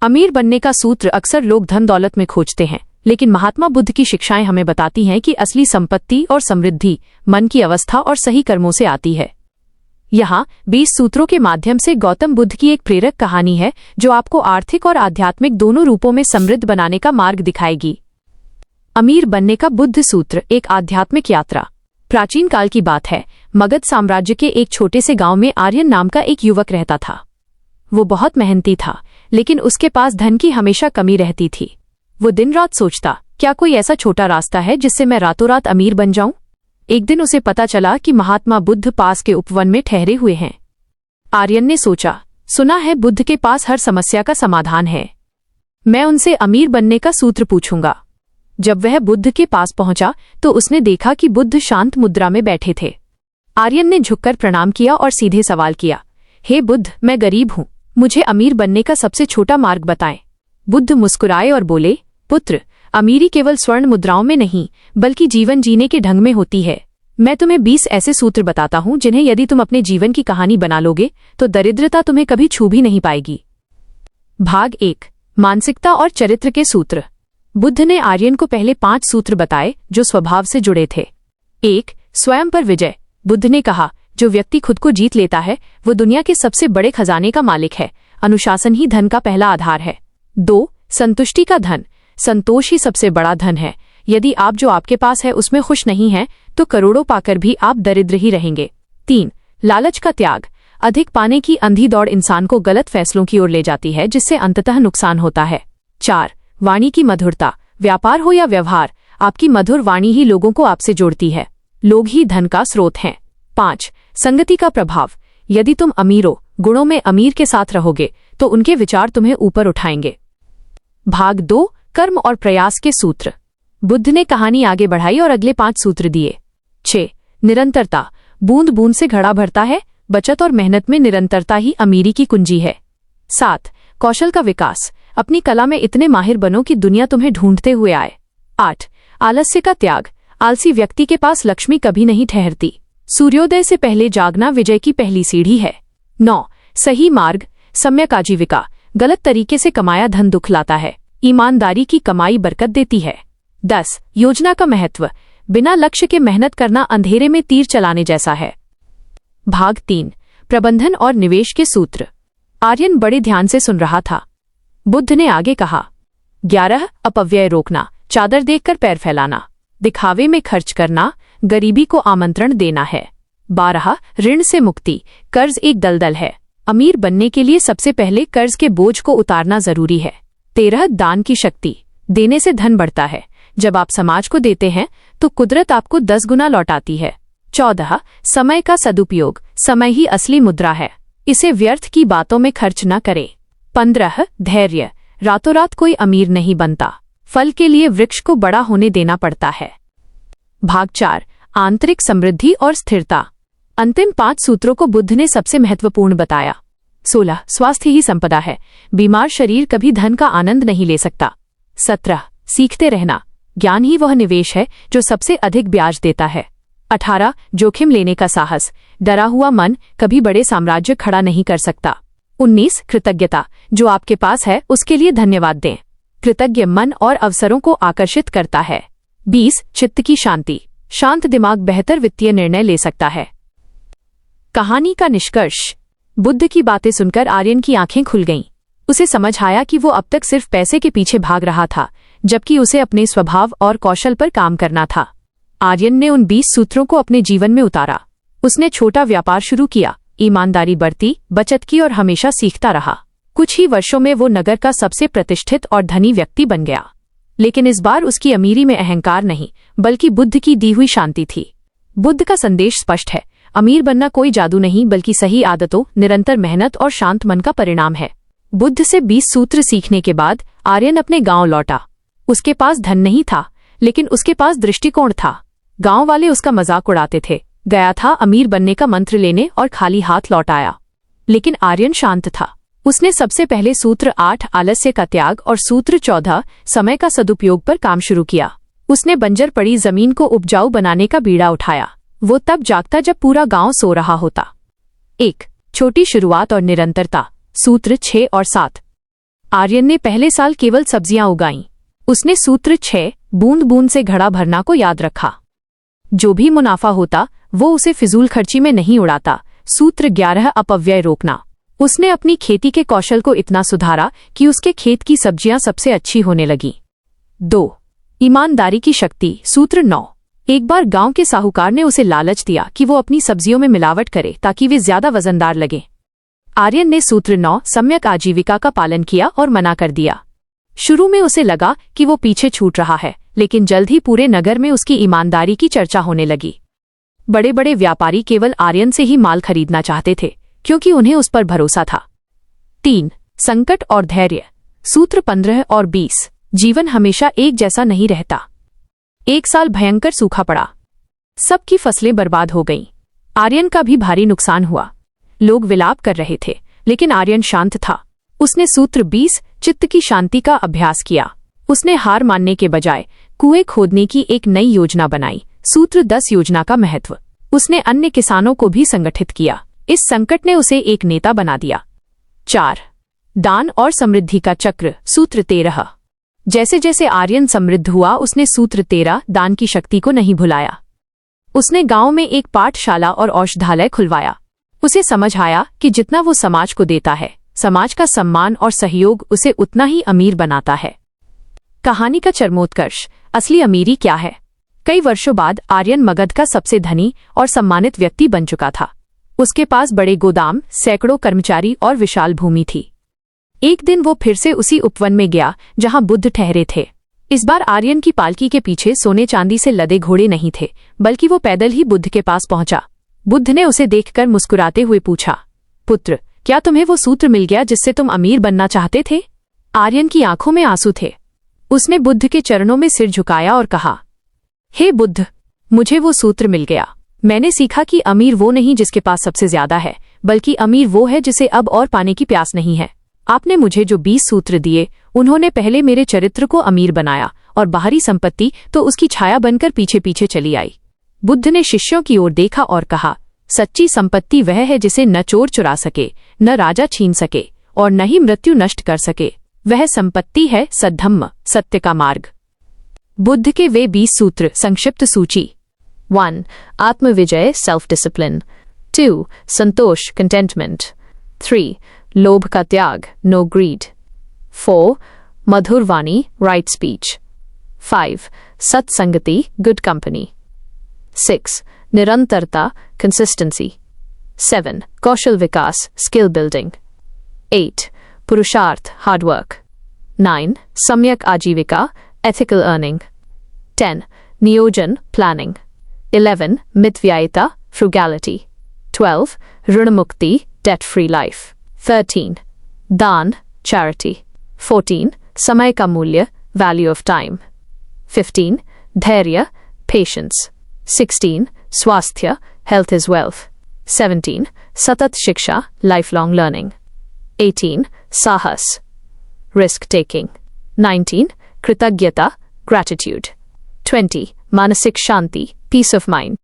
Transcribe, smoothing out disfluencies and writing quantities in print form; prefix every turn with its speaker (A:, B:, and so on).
A: अमीर बनने का सूत्र अक्सर लोग धन दौलत में खोजते हैं, लेकिन महात्मा बुद्ध की शिक्षाएं हमें बताती हैं कि असली संपत्ति और समृद्धि मन की अवस्था और सही कर्मों से आती है। यहाँ 20 सूत्रों के माध्यम से गौतम बुद्ध की एक प्रेरक कहानी है जो आपको आर्थिक और आध्यात्मिक दोनों रूपों में समृद्ध बनाने का मार्ग दिखाएगी। अमीर बनने का बुद्ध सूत्र, एक आध्यात्मिक यात्रा। प्राचीन काल की बात है। मगध साम्राज्य के एक छोटे से गांव में आर्यन नाम का एक युवक रहता था। वो बहुत मेहनती था, लेकिन उसके पास धन की हमेशा कमी रहती थी। वो दिन रात सोचता, क्या कोई ऐसा छोटा रास्ता है जिससे मैं रातों रात अमीर बन जाऊं? एक दिन उसे पता चला कि महात्मा बुद्ध पास के उपवन में ठहरे हुए हैं। आर्यन ने सोचा, सुना है बुद्ध के पास हर समस्या का समाधान है। मैं उनसे अमीर बनने का सूत्र पूछूंगा। जब वह बुद्ध के पास पहुंचा तो उसने देखा कि बुद्ध शांत मुद्रा में बैठे थे। आर्यन ने झुककर प्रणाम किया और सीधे सवाल किया, हे बुद्ध, मैं गरीब हूं, मुझे अमीर बनने का सबसे छोटा मार्ग बताएं। बुद्ध मुस्कुराए और बोले, पुत्र, अमीरी केवल स्वर्ण मुद्राओं में नहीं बल्कि जीवन जीने के ढंग में होती है। मैं तुम्हें 20 ऐसे सूत्र बताता हूं जिन्हें यदि तुम अपने जीवन की कहानी बना लोगे तो दरिद्रता तुम्हें कभी छू भी नहीं पाएगी। भाग 1, मानसिकता और चरित्र के सूत्र। बुद्ध ने आर्यन को पहले 5 सूत्र बताए जो स्वभाव से जुड़े थे। 1, स्वयं पर विजय। बुद्ध ने कहा, जो व्यक्ति खुद को जीत लेता है वो दुनिया के सबसे बड़े खजाने का मालिक है। अनुशासन ही धन का पहला आधार है। 2, संतुष्टि का धन। संतोष ही सबसे बड़ा धन है। यदि आप जो आपके पास है उसमें खुश नहीं हैं तो करोड़ों पाकर भी आप दरिद्र ही रहेंगे। 3, लालच का त्याग। अधिक पाने की अंधी दौड़ इंसान को गलत फैसलों की ओर ले जाती है जिससे अंततः नुकसान होता है। 4, वाणी की मधुरता। व्यापार हो या व्यवहार, आपकी मधुर वाणी ही लोगों को आपसे जोड़ती है। लोग ही धन का स्रोत हैं। 5, संगति का प्रभाव। यदि तुम अमीरों गुणों में अमीर के साथ रहोगे तो उनके विचार तुम्हें ऊपर उठाएंगे। भाग 2, कर्म और प्रयास के सूत्र। बुद्ध ने कहानी आगे बढ़ाई और अगले 5 सूत्र दिए। 6, निरंतरता। बूंद बूंद से घड़ा भरता है। बचत और मेहनत में निरंतरता ही अमीरी की कुंजी है। 7, कौशल का विकास। अपनी कला में इतने माहिर बनो कि दुनिया तुम्हें ढूंढते हुए आए। 8, आलस्य का त्याग। आलसी व्यक्ति के पास लक्ष्मी कभी नहीं ठहरती। सूर्योदय से पहले जागना विजय की पहली सीढ़ी है। 9, सही मार्ग, सम्यक आजीविका। गलत तरीके से कमाया धन दुख लाता है। ईमानदारी की कमाई बरकत देती है। 10, योजना का महत्व। बिना लक्ष्य के मेहनत करना अंधेरे में तीर चलाने जैसा है। भाग 3, प्रबंधन और निवेश के सूत्र। आर्यन बड़े ध्यान से सुन रहा था। बुद्ध ने आगे कहा, 11, अपव्यय रोकना। चादर देखकर पैर फैलाना। दिखावे में खर्च करना, गरीबी को आमंत्रण देना है। 12, ऋण से मुक्ति। कर्ज एक दलदल है। अमीर बनने के लिए सबसे पहले कर्ज के बोझ को उतारना जरूरी है। 13, दान की शक्ति। देने से धन बढ़ता है। जब आप समाज को देते हैं तो कुदरत आपको 10 गुना लौटाती है। 14, समय का सदुपयोग। समय ही असली मुद्रा है, इसे व्यर्थ की बातों में खर्च न करें। 15, धैर्य। रातों रात कोई अमीर नहीं बनता। फल के लिए वृक्ष को बड़ा होने देना पड़ता है। भाग 4, आंतरिक समृद्धि और स्थिरता। अंतिम 5 सूत्रों को बुद्ध ने सबसे महत्वपूर्ण बताया। 16, स्वास्थ्य ही संपदा है। बीमार शरीर कभी धन का आनंद नहीं ले सकता। 17, सीखते रहना। ज्ञान ही वह निवेश है जो सबसे अधिक ब्याज देता है। 18, जोखिम लेने का साहस। डरा हुआ मन कभी बड़े साम्राज्य खड़ा नहीं कर सकता। 19, कृतज्ञता। जो आपके पास है उसके लिए धन्यवाद दें। कृतज्ञ मन और अवसरों को आकर्षित करता है। 20, चित्त की शांति। शांत दिमाग बेहतर वित्तीय निर्णय ले सकता है। कहानी का निष्कर्ष। बुद्ध की बातें सुनकर आर्यन की आंखें खुल गईं। उसे समझ आया कि वो अब तक सिर्फ पैसे के पीछे भाग रहा था, जबकि उसे अपने स्वभाव और कौशल पर काम करना था। आर्यन ने उन 20 सूत्रों को अपने जीवन में उतारा। उसने छोटा व्यापार शुरू किया, ईमानदारी बरती, बचत की और हमेशा सीखता रहा। कुछ ही वर्षों में वो नगर का सबसे प्रतिष्ठित और धनी व्यक्ति बन गया। लेकिन इस बार उसकी अमीरी में अहंकार नहीं बल्कि बुद्ध की दी हुई शांति थी। बुद्ध का संदेश स्पष्ट है, अमीर बनना कोई जादू नहीं बल्कि सही आदतों, निरंतर मेहनत और शांत मन का परिणाम है। बुद्ध से 20 सूत्र सीखने के बाद आर्यन अपने गांव लौटा। उसके पास धन नहीं था, लेकिन उसके पास दृष्टिकोण था। गांव वाले उसका मजाक उड़ाते थे। गया था अमीर बनने का मंत्र लेने और खाली हाथ लौट आया। लेकिन आर्यन शांत था। उसने सबसे पहले सूत्र 8, आलस्य का त्याग और सूत्र 14, समय का सदुपयोग पर काम शुरू किया। उसने बंजर पड़ी जमीन को उपजाऊ बनाने का बीड़ा उठाया। वो तब जागता जब पूरा गांव सो रहा होता। 1, छोटी शुरुआत और निरंतरता। सूत्र 6 और 7। आर्यन ने पहले साल केवल सब्जियां उगाईं। उसने सूत्र 6 बूंद बूंद से घड़ा भरना को याद रखा। जो भी मुनाफा होता वो उसे फिजूल खर्ची में नहीं उड़ाता। सूत्र 11 अपव्यय रोकना। उसने अपनी खेती के कौशल को इतना सुधारा कि उसके खेत की सब्जियां सबसे अच्छी होने लगीं। 2 ईमानदारी की शक्ति। सूत्र 9। एक बार गांव के साहूकार ने उसे लालच दिया कि वो अपनी सब्जियों में मिलावट करे ताकि वे ज्यादा वजनदार लगें। आर्यन ने सूत्र 9 सम्यक आजीविका का पालन किया और मना कर दिया। शुरू में उसे लगा कि वो पीछे छूट रहा है, लेकिन जल्द ही पूरे नगर में उसकी ईमानदारी की चर्चा होने लगी। बड़े बड़े व्यापारी केवल आर्यन से ही माल खरीदना चाहते थे, क्योंकि उन्हें उस पर भरोसा था। 3 संकट और धैर्य। सूत्र 15 और 20। जीवन हमेशा एक जैसा नहीं रहता। एक साल भयंकर सूखा पड़ा। सबकी फसलें बर्बाद हो गईं। आर्यन का भी भारी नुकसान हुआ। लोग विलाप कर रहे थे, लेकिन आर्यन शांत था। उसने सूत्र 20 चित्त की शांति का अभ्यास किया। उसने हार मानने के बजाय कुएं खोदने की एक नई योजना बनाई। सूत्र 10 योजना का महत्व। उसने अन्य किसानों को भी संगठित किया। इस संकट ने उसे एक नेता बना दिया। 4 दान और समृद्धि का चक्र। सूत्र 13। जैसे जैसे आर्यन समृद्ध हुआ, उसने सूत्र 13 दान की शक्ति को नहीं भुलाया। उसने गांव में एक पाठशाला और औषधालय खुलवाया। उसे समझ आया कि जितना वो समाज को देता है, समाज का सम्मान और सहयोग उसे उतना ही अमीर बनाता है। कहानी का चरमोत्कर्ष। असली अमीरी क्या है? कई वर्षों बाद आर्यन मगध का सबसे धनी और सम्मानित व्यक्ति बन चुका था। उसके पास बड़े गोदाम, सैकड़ों कर्मचारी और विशाल भूमि थी। एक दिन वो फिर से उसी उपवन में गया जहां बुद्ध ठहरे थे। इस बार आर्यन की पालकी के पीछे सोने चांदी से लदे घोड़े नहीं थे, बल्कि वो पैदल ही बुद्ध के पास पहुंचा। बुद्ध ने उसे देखकर मुस्कुराते हुए पूछा, पुत्र, क्या तुम्हें वो सूत्र मिल गया जिससे तुम अमीर बनना चाहते थे? आर्यन की आंखों में आंसू थे। उसने बुद्ध के चरणों में सिर झुकाया और कहा, हे बुद्ध, मुझे वो सूत्र मिल गया। मैंने सीखा कि अमीर वो नहीं जिसके पास सबसे ज्यादा है, बल्कि अमीर वो है जिसे अब और पाने की प्यास नहीं है। आपने मुझे जो 20 सूत्र दिए, उन्होंने पहले मेरे चरित्र को अमीर बनाया और बाहरी संपत्ति तो उसकी छाया बनकर पीछे पीछे चली आई। बुद्ध ने शिष्यों की ओर देखा और कहा, सच्ची संपत्ति वह है जिसे न चोर चुरा सके, न राजा छीन सके और न ही मृत्यु नष्ट कर सके। वह संपत्ति है सद्धम्म, सत्य का मार्ग। बुद्ध के वे 20 सूत्र। संक्षिप्त सूची। 1 आत्मविजय, सेल्फ डिसिप्लिन। 2 संतोष, कंटेंटमेंट। 3 लोभ का त्याग, नो ग्रीड। 4 मधुर वाणी, राइट स्पीच। 5 सत्संगति, गुड कंपनी। 6 निरंतरता, कंसिस्टेंसी। 7 कौशल विकास, स्किल बिल्डिंग। 8 पुरुषार्थ, हार्ड वर्क। 9 सम्यक आजीविका, एथिकल अर्निंग। 10 नियोजन, प्लानिंग। 11 मितव्ययिता, फ्रुगैलिटी। 12 ऋण मुक्ति, डेट फ्री लाइफ। 13 दान, चैरिटी। 14 समय का मूल्य, वैल्यू ऑफ टाइम। 15 धैर्य, पेशेंस। 16 स्वास्थ्य, हेल्थ इज वेल्थ। 17 सतत शिक्षा, लाइफ लॉन्ग लर्निंग। 18 साहस, रिस्क टेकिंग। 19 कृतज्ञता, ग्रैटिट्यूड। 20 मानसिक शांति, पीस ऑफ माइंड।